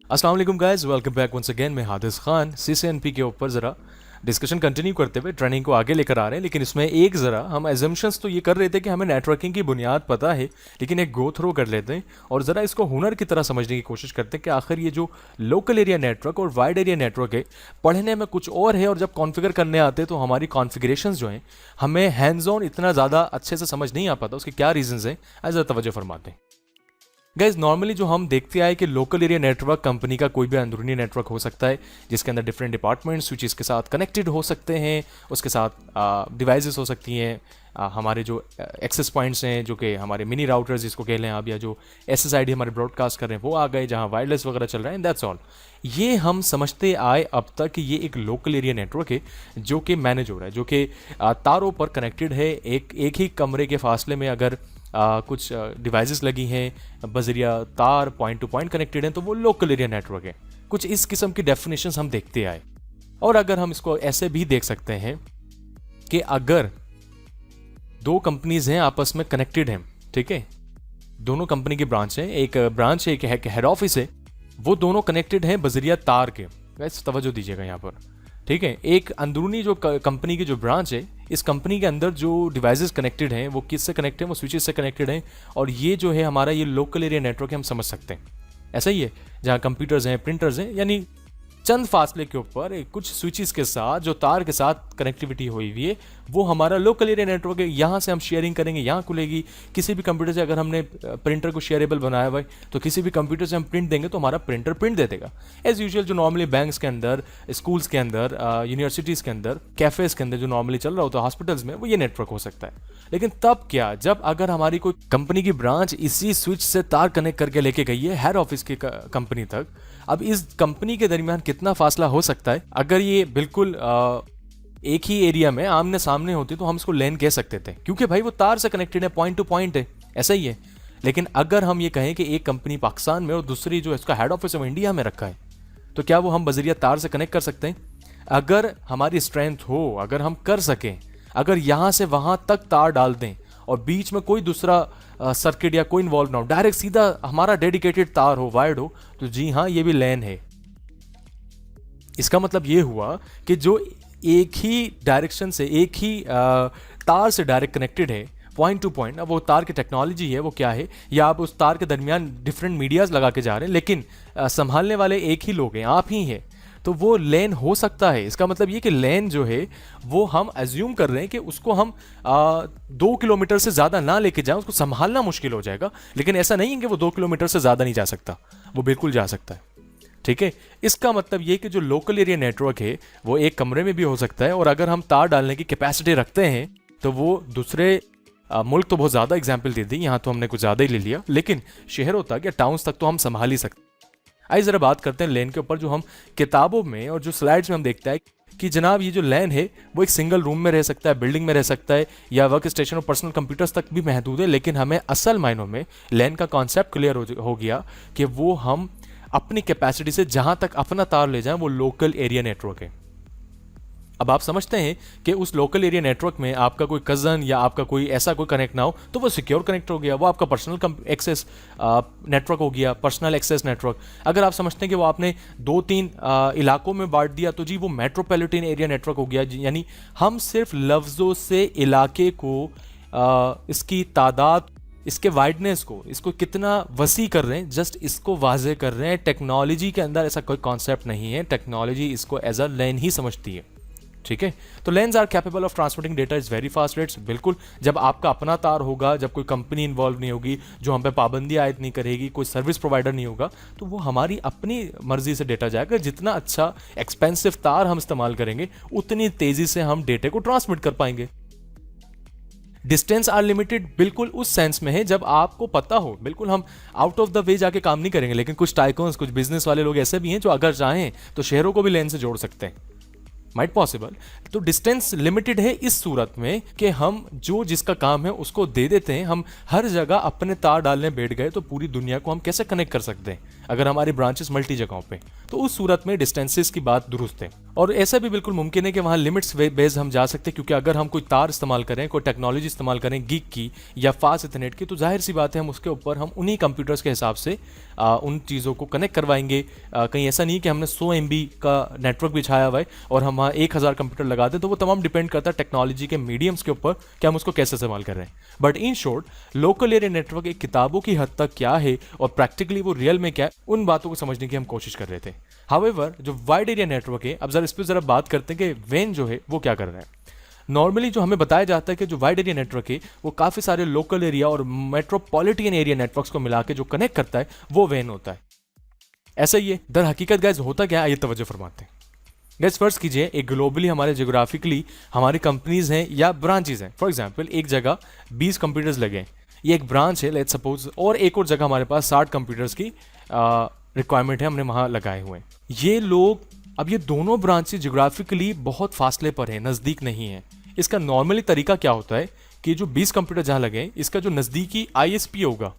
अस्सलाम वालेकुम guys, welcome back once again. मैं हादिस खान सीसीएनपी के ऊपर ज़रा डिस्कशन कंटिन्यू करते हुए ट्रेनिंग को आगे लेकर आ रहे हैं। लेकिन इसमें एक ज़रा हम एजम्पशंस तो ये कर रहे थे कि हमें नेटवर्किंग की बुनियाद पता है, लेकिन एक गो थ्रो कर लेते हैं और ज़रा इसको हुनर की तरह समझने की कोशिश करते हैं कि आखिर ये जो लोकल एरिया नेटवर्क और वाइड एरिया नेटवर्क है, पढ़ने में कुछ और है और जब कॉन्फ़िगर करने आते हैं तो हमारी कॉन्फ़िगरेशंस जो हैं हमें हैंड्स ऑन इतना ज़्यादा अच्छे से समझ नहीं आ पाता। उसके क्या रीज़न्स हैं, ज़रा तवज्जो फरमाते हैं। गाइज नॉर्मली जो हम देखते आए कि लोकल एरिया नेटवर्क कंपनी का कोई भी अंदरूनी नेटवर्क हो सकता है जिसके अंदर डिफरेंट डिपार्टमेंट्स स्विचेस के साथ कनेक्टेड हो सकते हैं, उसके साथ डिवाइसेस हो सकती हैं, हमारे जो एक्सेस पॉइंट्स हैं जो कि हमारे मिनी राउटर्स जिसको कह लें आप, या जो SSID हमारे ब्रॉडकास्ट कर रहे हैं वो आ गए जहाँ वायरलेस वगैरह चल रहा है। That's all. ये हम समझते आए अब तक कि ये एक लोकल एरिया नेटवर्क है जो कि मैनेज हो रहा है, जो कि तारों पर कनेक्टेड है। एक ही कमरे के फासले में अगर कुछ डिवाइसेस लगी हैं बजरिया तार पॉइंट टू पॉइंट कनेक्टेड हैं तो वो लोकल एरिया नेटवर्क है। कुछ इस किस्म की डेफिनेशंस हम देखते आए। और अगर हम इसको ऐसे भी देख सकते हैं कि अगर दो कंपनीज हैं आपस में कनेक्टेड हैं, ठीक है, दोनों कंपनी की ब्रांच है, एक ब्रांच है एक हेड ऑफिस है, वो दोनों कनेक्टेड हैं बजरिया तार के। वैसे तवज्जो दीजिएगा यहाँ पर, ठीक है। एक अंदरूनी जो कंपनी की जो ब्रांच है, इस कंपनी के अंदर जो डिवाइसेस कनेक्टेड हैं वो किससे कनेक्टेड हैं, वो स्विचेस से कनेक्टेड हैं। और ये जो है हमारा ये लोकल एरिया नेटवर्क है, हम समझ सकते हैं। ऐसा ही है जहाँ कंप्यूटर्स हैं, प्रिंटर्स हैं, यानी चंद फासले के ऊपर कुछ स्विचेस के साथ जो तार के साथ कनेक्टिविटी हुई हुई है वो हमारा लोकल एरिया नेटवर्क है। यहाँ से हम शेयरिंग करेंगे, यहाँ खुलेगी। किसी भी कंप्यूटर से अगर हमने प्रिंटर को शेयरेबल बनाया हुआ है तो किसी भी कंप्यूटर से हम प्रिंट देंगे तो हमारा प्रिंटर प्रिंट दे देगा। एज यूजुअल जो नॉर्मली बैंक्स के अंदर, स्कूल्स के अंदर, यूनिवर्सिटीज़ के अंदर, कैफ़ेज़ के अंदर जो नॉर्मली चल रहा होता है, हॉस्पिटल्स में, वो ये नेटवर्क हो सकता है। लेकिन तब क्या, जब अगर हमारी कोई कंपनी की ब्रांच इसी स्विच से तार कनेक्ट करके लेके गई है हेड ऑफिस की कंपनी तक, अब इस कंपनी के दरमियान कितना फासला हो सकता है। अगर ये बिल्कुल एक ही एरिया में आमने सामने होती तो हम इसको लैन कह सकते थे, क्योंकि भाई वो तार से कनेक्टेड है, पॉइंट टू पॉइंट है, ऐसा ही है। लेकिन अगर हम ये कहें कि एक कंपनी पाकिस्तान में और दूसरी जो इसका हेड ऑफिस है वो इंडिया में रखा है, तो क्या वो हम बजरिया तार से कनेक्ट कर सकते हैं? अगर हमारी स्ट्रेंथ हो, अगर हम कर सकें, अगर यहाँ से वहाँ तक तार डाल दें और बीच में कोई दूसरा सर्किट या कोई इन्वॉल्व ना हो, डायरेक्ट सीधा हमारा डेडिकेटेड तार हो, वायर्ड हो, तो जी हाँ, ये भी लैन है। इसका मतलब ये हुआ कि जो एक ही डायरेक्शन से, एक ही तार से डायरेक्ट कनेक्टेड है पॉइंट टू पॉइंट, अब वो तार की टेक्नोलॉजी है वो क्या है, या आप उस तार के दरमियान डिफरेंट मीडियाज लगा के जा रहे हैं लेकिन संभालने वाले एक ही लोग हैं, आप ही हैं, तो वो लेन हो सकता है। इसका मतलब ये कि लेन जो है वो हम एज्यूम कर रहे हैं कि उसको हम 2 किलोमीटर से ज़्यादा ना लेके जाएं, उसको संभालना मुश्किल हो जाएगा। लेकिन ऐसा नहीं है कि वो 2 किलोमीटर से ज़्यादा नहीं जा सकता, वो बिल्कुल जा सकता है, ठीक है। इसका मतलब ये कि जो लोकल एरिया नेटवर्क है वो एक कमरे में भी हो सकता है, और अगर हम तार डालने की कैपेसिटी रखते हैं तो वो दूसरे मुल्क तो बहुत ज़्यादा एग्जाम्पल दे दी, यहाँ तो हमने कुछ ज़्यादा ही ले लिया, लेकिन शहरों तक या टाउन्स तक तो हम संभाल ही सकते। आइए ज़रा बात करते हैं लैन के ऊपर। जो हम किताबों में और जो स्लाइड्स में हम देखते हैं कि जनाब ये जो लैन है वो एक सिंगल रूम में रह सकता है, बिल्डिंग में रह सकता है, या वर्क स्टेशन और पर्सनल कंप्यूटर्स तक भी महदूद है। लेकिन हमें असल मायनों में लैन का कॉन्सेप्ट क्लियर हो गया कि वो हम अपनी कैपेसिटी से जहाँ तक अपना तार ले जाएं वो लोकल एरिया नेटवर्क है। अब आप समझते हैं कि उस लोकल एरिया नेटवर्क में आपका कोई कज़न या आपका कोई ऐसा कोई कनेक्ट ना हो तो वो सिक्योर कनेक्ट हो गया, वो आपका पर्सनल एक्सेस नेटवर्क हो गया, पर्सनल एक्सेस नेटवर्क। अगर आप समझते हैं कि वो आपने 2-3 इलाकों में बांट दिया तो जी वो मेट्रोपॉलिटन एरिया नेटवर्क हो गया। यानी हम सिर्फ लफ्ज़ों से इलाके को, इसकी तादाद, इसके वाइडनेस को, इसको कितना वसी कर रहे हैं, जस्ट इसको वाजे कर रहे हैं। टेक्नोलॉजी के अंदर ऐसा कोई कॉन्सेप्ट नहीं है, टेक्नोलॉजी इसको एज अ लैन ही समझती है, ठीक है। तो lens are capable of transmitting data is very fast rates. बिल्कुल, जब आपका अपना तार होगा, जब कोई कंपनी इन्वॉल्व नहीं होगी जो हम पे पाबंदी आयद नहीं करेगी, कोई सर्विस प्रोवाइडर नहीं होगा, तो वो हमारी अपनी मर्जी से डेटा जाएगा। जितना अच्छा एक्सपेंसिव तार हम इस्तेमाल करेंगे उतनी तेजी से हम डेटा को ट्रांसमिट कर पाएंगे। डिस्टेंस आर लिमिटेड बिल्कुल उस सेंस में है जब आपको पता हो, बिल्कुल हम आउट ऑफ द वे जाके काम नहीं करेंगे, लेकिन कुछ टाइकॉन्स, कुछ बिजनेस वाले लोग ऐसे भी हैं जो अगर चाहें तो शहरों को भी लेन से जोड़ सकते हैं, माइट पॉसिबल। तो डिस्टेंस लिमिटेड है इस सूरत में कि हम जो जिसका काम है उसको दे देते हैं। हम हर जगह अपने तार डालने बैठ गए तो पूरी दुनिया को हम कैसे कनेक्ट कर सकते हैं अगर हमारी ब्रांचेस मल्टी जगहों पे, तो उस सूरत में डिस्टेंसेस की बात दुरुस्त है। और ऐसा भी बिल्कुल मुमकिन है कि वहाँ लिमिट्स बेस्ड हम जा सकते हैं, क्योंकि अगर हम कोई तार इस्तेमाल करें, कोई टेक्नोलॉजी इस्तेमाल करें गीक की या फास्ट इथरनेट की, तो जाहिर सी बात है हम उसके ऊपर हम उन्हीं कंप्यूटर्स के हिसाब से उन चीज़ों को कनेक्ट करवाएंगे। कहीं ऐसा नहीं कि हमने 100 MB का नेटवर्क बिछाया हुआ है और हम वहाँ 1000 कंप्यूटर लगा दें, तो वो तमाम डिपेंड करता है टेक्नोलॉजी के मीडियम्स के ऊपर कि हम उसको कैसे इस्तेमाल कर रहे हैं। But in short, local area network एक किताबों की हद तक क्या है और प्रैक्टिकली वो रियल में क्या है, उन बातों को समझने की हम कोशिश कर रहे थे। हाउएवर, जो वाइड एरिया नेटवर्क है, अब जरा इस पर जरा बात करते हैं कि वैन जो है वो क्या कर रहा है। नॉर्मली जो हमें बताया जाता है कि जो वाइड एरिया नेटवर्क है वो काफ़ी सारे लोकल एरिया और मेट्रोपॉलिटन एरिया नेटवर्क्स को मिला के जो कनेक्ट करता है वो वैन होता है। ऐसा ही है दर हकीकत गाइज होता क्या है, ये तवज्जो फरमाते हैं। गाइज फर्ज कीजिए एक ग्लोबली हमारे जियोग्राफिकली हमारी कंपनीज हैं या ब्रांचेज हैं। फॉर एग्जांपल एक जगह 20 कंप्यूटर्स लगे हैं, ये एक ब्रांच है लेट्स सपोज, और एक और जगह हमारे पास 60 कंप्यूटर्स की रिक्वायरमेंट है, हमने वहाँ लगाए हुए हैं। ये लोग, अब ये दोनों ब्रांचेज जियोग्राफिकली बहुत फासले पर हैं, नज़दीक नहीं है। इसका नॉर्मली तरीका क्या होता है कि जो 20 कंप्यूटर जहाँ लगे हैं, इसका जो नज़दीकी ISP होगा,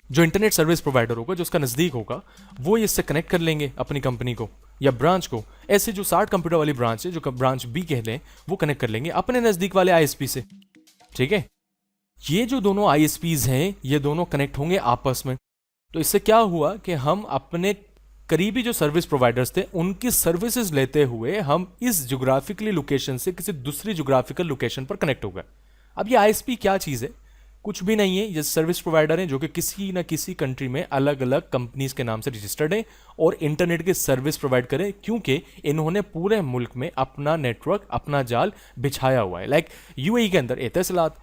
जो इंटरनेट सर्विस प्रोवाइडर होगा, जो उसका नज़दीक होगा, वो इससे कनेक्ट कर लेंगे अपनी कंपनी को या ब्रांच को। ऐसे जो 60 कंप्यूटर वाली ब्रांच है, जो ब्रांच B कह लें, वो कनेक्ट कर लेंगे अपने नज़दीक वाले ISP से। ठीक है, ये जो दोनों ISPs हैं ये दोनों कनेक्ट होंगे आपस में। तो इससे क्या हुआ कि हम अपने करीबी जो सर्विस प्रोवाइडर्स थे उनकी सर्विसेज लेते हुए हम इस ज्योग्राफिकली लोकेशन से किसी दूसरी ज्योग्राफिकल लोकेशन पर कनेक्ट हो गए। अब ये ISP क्या चीज़ है? कुछ भी नहीं है, ये सर्विस प्रोवाइडर हैं जो कि किसी ना किसी कंट्री में अलग अलग कंपनीज के नाम से रजिस्टर्ड हैं और इंटरनेट की सर्विस प्रोवाइड करें, क्योंकि इन्होंने पूरे मुल्क में अपना नेटवर्क, अपना जाल बिछाया हुआ है। लाइक UAE के अंदर एतिसलात,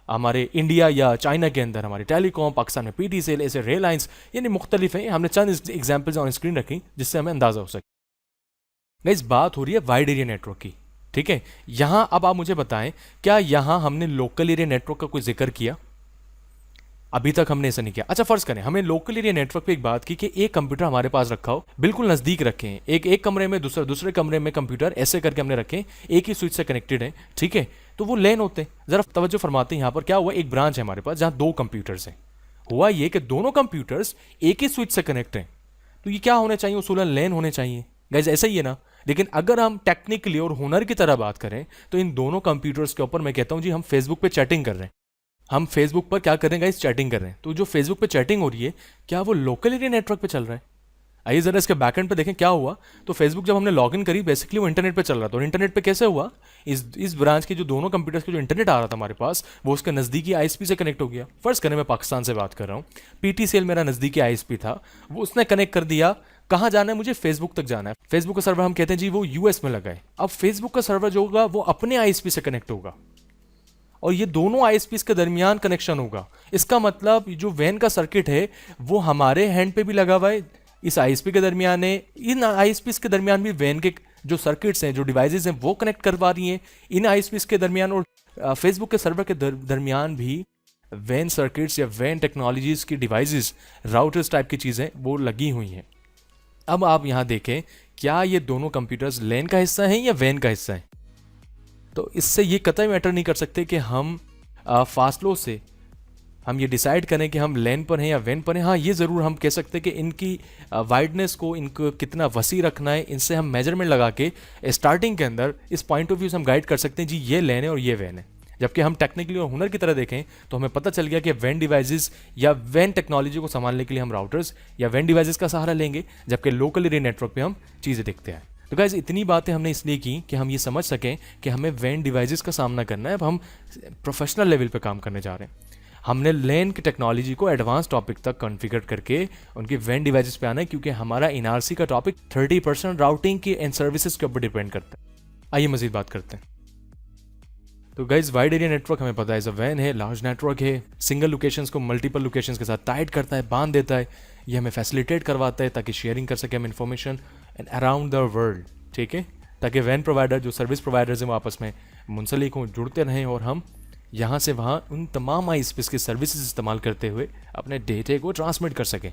हमारे इंडिया या चाइना के अंदर हमारी टेलीकॉम, पाकिस्तान में PT सेल, ऐसे रेललाइंस, यानी मुख्तलिफ हैं। हमने चंद एग्जाम्पल्स ऑन स्क्रीन रखी जिससे हमें अंदाजा हो सके। इस बात हो रही है वाइड एरिया नेटवर्क की। ठीक है, यहां अब आप मुझे बताएं, क्या यहां हमने लोकल एरिया नेटवर्क का कोई जिक्र किया? अभी तक हमने ऐसा नहीं किया। अच्छा फर्ज करें हमने लोकल एरिया नेटवर्क पे एक बात की कि एक कंप्यूटर हमारे पास रखा हो, बिल्कुल नजदीक रखे हैं, एक कमरे में दूसरे कमरे में कंप्यूटर ऐसे करके हमने रखे, एक ही स्विच से कनेक्टेड है। ठीक है, तो वो लैन होते हैं। जरा तवज्जो फरमाते हैं, यहाँ पर क्या हुआ, एक ब्रांच है हमारे पास जहाँ 2 कंप्यूटर्स हैं। हुआ ये कि दोनों कंप्यूटर्स एक ही स्विच से कनेक्ट हैं, तो ये क्या होने चाहिए, उसूलन लैन होने चाहिए। गाइस ऐसा ही है ना। लेकिन अगर हम टेक्निकली और हुनर की तरह बात करें तो इन दोनों कंप्यूटर्स के ऊपर मैं कहता हूं जी हम फेसबुक पे चैटिंग कर रहे हैं। हम फेसबुक पर क्या कर रहे हैं गाइस, चैटिंग कर रहे हैं। तो जो फेसबुक पे चैटिंग हो रही है, क्या वो लोकल एरिया नेटवर्क पे चल रहा है? आइए जरा इसके बैकएंड पे देखें क्या हुआ। तो फेसबुक जब हमने लॉगिन करी, बेसिकली वो इंटरनेट पे चल रहा था। और इंटरनेट पे कैसे हुआ, इस ब्रांच के जो दोनों कंप्यूटर्स के जो इंटरनेट आ रहा था हमारे पास, वो उसके नज़दीकी ISP से कनेक्ट हो गया। फर्ज करें मैं पाकिस्तान से बात कर रहा हूँ, PT सेल मेरा नज़दीकी ISP था, वो उसने कनेक्ट कर दिया। कहाँ जाना है मुझे, फेसबुक तक जाना है। फेसबुक का सर्वर हम कहते हैं जी वो US में लगा है। अब फेसबुक का सर्वर जो होगा वो अपने ISP से कनेक्ट होगा और ये दोनों ISPs के दरमियान कनेक्शन होगा। इसका मतलब जो वैन का सर्किट है वो हमारे हैंड पे भी लगा हुआ है, इस ISP के दरमियान है, इन ISPs के दरमियान भी वैन के जो सर्किट्स हैं, जो डिवाइसेस हैं, वो कनेक्ट करवा रही हैं इन ISPs के दरमियान। और फेसबुक के सर्वर के दरमियान भी वैन सर्किट्स या वैन टेक्नोलॉजीज की डिवाइसेस, राउटर्स टाइप की चीज़ें वो लगी हुई हैं। अब आप यहाँ देखें, क्या ये दोनों कंप्यूटर्स लैन का हिस्सा हैं या वैन का हिस्सा है? तो इससे ये कतई मैटर नहीं कर सकते कि हम फासलों से हम ये डिसाइड करें कि हम लैन पर हैं या वैन पर हैं। हाँ, ये ज़रूर हम कह सकते हैं कि इनकी वाइडनेस को, इनको कितना वसी रखना है, इनसे हम मेजरमेंट लगा के स्टार्टिंग के अंदर इस पॉइंट ऑफ व्यू से हम गाइड कर सकते हैं जी ये लैन है और ये वैन है। जबकि हम टेक्निकली और हुनर की तरह देखें तो हमें पता चल गया कि वैन डिवाइसेस या वैन टेक्नोलॉजी को संभालने के लिए हम राउटर्स या वैन डिवाइसेस का सहारा लेंगे, जबकि लोकल एरिया नेटवर्क पे हम चीज़ें देखते हैं। तो गाइस इतनी बातें हमने इसलिए की कि हम ये समझ सकें कि हमें वैन डिवाइसेस का सामना करना है। अब हम प्रोफेशनल लेवल पे काम करने जा रहे हैं। हमने लैन की टेक्नोलॉजी को एडवांस टॉपिक तक कॉन्फ़िगर करके उनकी वैन डिवाइसेस पे आना है, क्योंकि हमारा NRC का टॉपिक 30% राउटिंग की एंड सर्विसेज के ऊपर डिपेंड करता है। आइए मजीद बात करते हैं। तो गाइज वाइड एरिया नेटवर्क हमें पता है वैन है, लार्ज नेटवर्क है, सिंगल लोकेशंस को मल्टीपल लोकेशंस के साथ टाइट करता है, बांध देता है। ये हमें फैसिलिटेट करवाता है ताकि शेयरिंग कर सके हम information and around the world. ठीक है, ताकि वैन प्रोवाइडर जो सर्विस प्रोवाइडर्स हैं वो आपस में मुंसलिक हों, जुड़ते रहें और हम यहाँ से वहाँ उन तमाम ISPs की सर्विसेज इस्तेमाल करते हुए अपने डेटे को ट्रांसमिट कर सकें।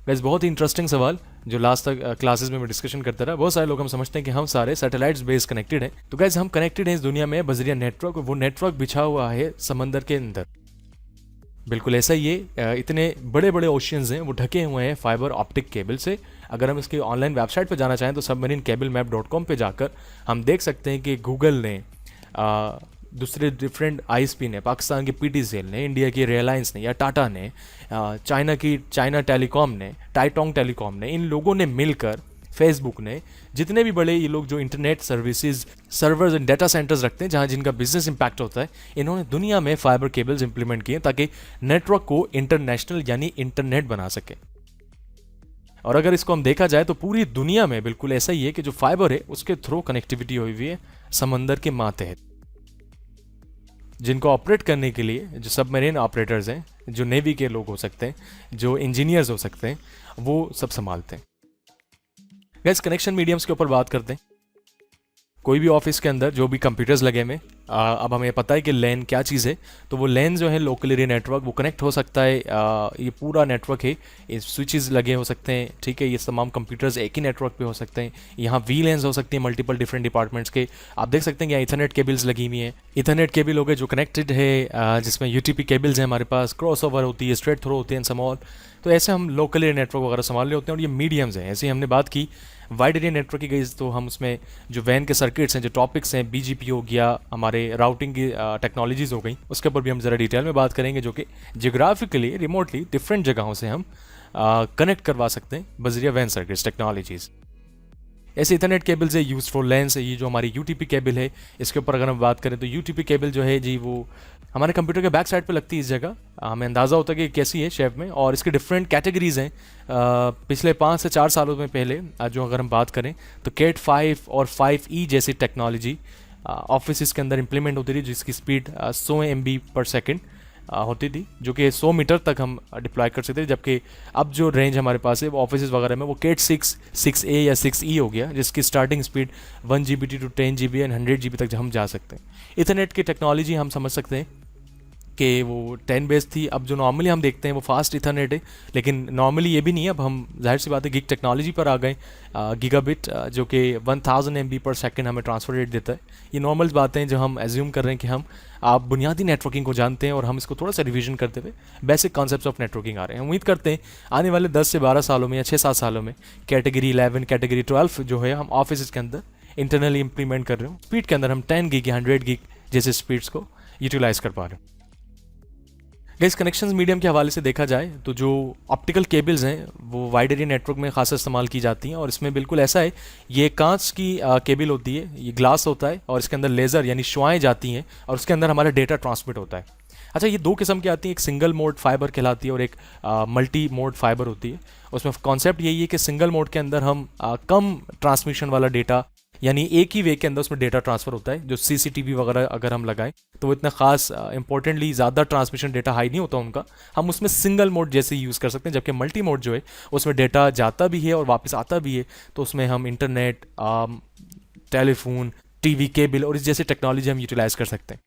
वैसे बहुत ही इंटरेस्टिंग सवाल जो लास्ट तक क्लासेस में मैं डिस्कशन करता रहा। बहुत सारे लोग हम समझते हैं कि हम सारे सैटेलाइट्स बेस कनेक्टेड हैं। तो गाइस हम कनेक्टेड हैं इस दुनिया में बजरिया नेटवर्क। वो नेटवर्क बिछा हुआ है समंदर के अंदर। बिल्कुल ऐसा ही है। इतने बड़े बड़े ओशियंस हैं वो ढके हुए हैं फाइबर ऑप्टिक केबल से। अगर हम इसके ऑनलाइन वेबसाइट पर जाना चाहें तो submarineCableMap.com पे जाकर हम देख सकते हैं कि गूगल ने, दूसरे डिफरेंट आईएसपी ने, पाकिस्तान की पीटीसीएल ने, इंडिया की रिलायंस ने या टाटा ने, चाइना टेलीकॉम ने, टाइटोंग टेलीकॉम ने, इन लोगों ने मिलकर, फेसबुक ने, जितने भी बड़े ये लोग जो internet services servers and data centres रखते हैं जहाँ जिनका बिजनेस इंपैक्ट होता है, इन्होंने दुनिया में फाइबर केबल्स इंप्लीमेंट किए ताकि नेटवर्क को इंटरनेशनल यानी इंटरनेट बना सके। और अगर इसको हम देखा जाए तो पूरी दुनिया में बिल्कुल ऐसा ही है कि जो फाइबर है उसके थ्रू कनेक्टिविटी हुई हुई है समंदर के मातहत, जिनको ऑपरेट करने के लिए जो सबमरीन ऑपरेटर्स हैं, जो नेवी के लोग हो सकते हैं, जो इंजीनियर्स हो सकते हैं, वो सब संभालते हैं। गैस कनेक्शन मीडियम्स के ऊपर बात करते हैं। कोई भी ऑफिस के अंदर जो भी कंप्यूटर्स लगे हुए, अब हमें पता है कि लैन क्या चीज़ है, तो वो लैन जो है लोकल एरिया नेटवर्क, वो कनेक्ट हो सकता है। ये पूरा नेटवर्क है, ये स्विचेस लगे हो सकते हैं, ठीक है, ये तमाम कंप्यूटर्स एक ही नेटवर्क पे हो सकते हैं। यहाँ वी लैन्स हो सकती हैं मल्टीपल डिफरेंट डिपार्टमेंट्स के। आप देख सकते हैं कि यहाँ इथरनेट केबल्स लगी हुई हैं, इथरनेट केबल हो गए जो कनेक्टेड है, जिसमें यूटीपी केबल्स हैं हमारे पास, क्रॉस ओवर होती है, स्ट्रेट थ्रो होती है, समॉल। तो ऐसे हम लोकल एरिया नेटवर्क वगैरह संभाल रहे होते हैं। और ये मीडियम्स हैं। ऐसे ही हमने बात की वाइड एरिया नेटवर्क की गई, तो हम उसमें जो वैन के सर्किट्स हैं, जो टॉपिक्स हैं, बीजीपी हो गया, हमारे राउटिंग की टेक्नोलॉजीज़ हो गई, उसके ऊपर भी हम ज़रा डिटेल में बात करेंगे, जो कि जियोग्राफिकली रिमोटली डिफरेंट जगहों से हम कनेक्ट करवा सकते हैं बजरिया वैन सर्किट्स टेक्नोलॉजीज़। ऐसे इथरनेट केबल्स है यूज फॉर लैंस है। ये जो हमारी यूटीपी केबल है, इसके ऊपर अगर हम बात करें तो यूटीपी केबल जो है जी, वो हमारे कंप्यूटर के बैक साइड पे लगती है। इस जगह हमें अंदाज़ा होता है कि कैसी है शेप में, और इसके डिफरेंट कैटेगरीज हैं। पिछले 5 से 4 सालों में पहले जो अगर हम बात करें तो कैट 5 और 5E जैसी टेक्नोलॉजी ऑफिस के अंदर इंप्लीमेंट होती थी, जिसकी स्पीड 100 MB पर सेकेंड होती थी, जो कि 100 मीटर तक हम डिप्लॉय कर सकते थे। जबकि अब जो रेंज हमारे पास है वो ऑफिस वगैरह में वो कैट 6, 6A या 6E हो गया, जिसकी starting speed 1 GB to 10 GB and 100 GB तक हम जा सकते हैं। इथरनेट की टेक्नोलॉजी हम समझ सकते हैं कि वो 10 बेस थी। अब जो नॉर्मली हम देखते हैं वो फास्ट इथरनेट है, लेकिन नॉर्मली ये भी नहीं है। अब हम जाहिर सी बात है गिग टेक्नोलॉजी पर आ गए, गीगाबिट, जो कि 1000 MB पर सेकेंड हमें ट्रांसफर रेट देता है। ये नॉर्मल बातें जो हम एज्यूम कर रहे हैं कि हम आप बुनियादी नेटवर्किंग को जानते हैं, और हम इसको थोड़ा सा रिवीजन करते हुए बेसिक कॉन्सेप्ट्स ऑफ नेटवर्किंग आ रहे हैं। उम्मीद करते हैं आने वाले 10 से 12 सालों में या 6-7 सालों में कैटेगरी 11, कैटेगरी 12 जो है हम ऑफिस के अंदर इंटरनली इंप्लीमेंट कर रहे हो। स्पीड के अंदर हम 10 गीग या 100 गीग जैसे स्पीड्स को यूटिलाइज कर पा रहे हैं। इस कनेक्शंस मीडियम के हवाले से देखा जाए तो जो ऑप्टिकल केबल्स हैं वो वाइड एरिया नेटवर्क में खासा इस्तेमाल की जाती हैं, और इसमें बिल्कुल ऐसा है, ये कांच की केबल होती है, ये ग्लास होता है, और इसके अंदर लेज़र यानी शुआएँ जाती हैं, और उसके अंदर हमारा डेटा ट्रांसमिट होता है। अच्छा, ये 2 किस्म की आती हैं, एक सिंगल मोड फाइबर कहलाती है और एक मल्टी मोड फाइबर होती है। उसमें कॉन्सेप्ट यही है कि सिंगल मोड के अंदर हम कम ट्रांसमिशन वाला डेटा, यानी एक ही वे के अंदर उसमें डेटा ट्रांसफर होता है। जो CCTV वगैरह अगर हम लगाएं तो वो इतना खास इंपॉर्टेंटली ज़्यादा ट्रांसमिशन डेटा हाई नहीं होता उनका, हम उसमें सिंगल मोड जैसे यूज़ कर सकते हैं। जबकि मल्टी मोड जो है उसमें डेटा जाता भी है और वापस आता भी है, तो उसमें हम इंटरनेट, टेलीफोन, TV केबल और इस जैसी टेक्नोलॉजी हम यूटिलाइज कर सकते हैं।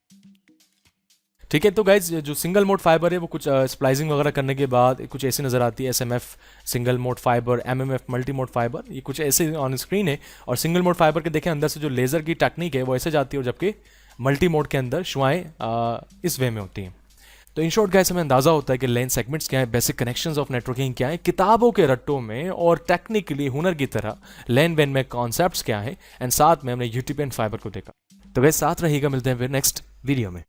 ठीक है, तो गाइज जो सिंगल मोड फाइबर है वो कुछ स्प्लाइसिंग वगैरह करने के बाद कुछ ऐसी नज़र आती है। SMF single mode fibre, MMF multi mode fibre, ये कुछ ऐसे ऑन स्क्रीन है। और सिंगल मोड फाइबर के देखें अंदर से जो लेज़र की टेक्निक है वो ऐसे जाती है, और जबकि मल्टी मोड के अंदर शुआएँ इस वे में होती हैं। तो इन शॉर्ट गाइस हमें अंदाज़ा होता है कि लेन सेगमेंट्स क्या है, बेसिक कनेक्शंस ऑफ नेटवर्किंग क्या है, किताबों के रट्टों में और टेक्निकली हुनर की तरह लेन वेन में कॉन्सेप्ट्स क्या है, एंड साथ में हमने यूटीपी एंड फाइबर को देखा। तो वैसे साथ रहेगा, मिलते हैं फिर नेक्स्ट वीडियो में।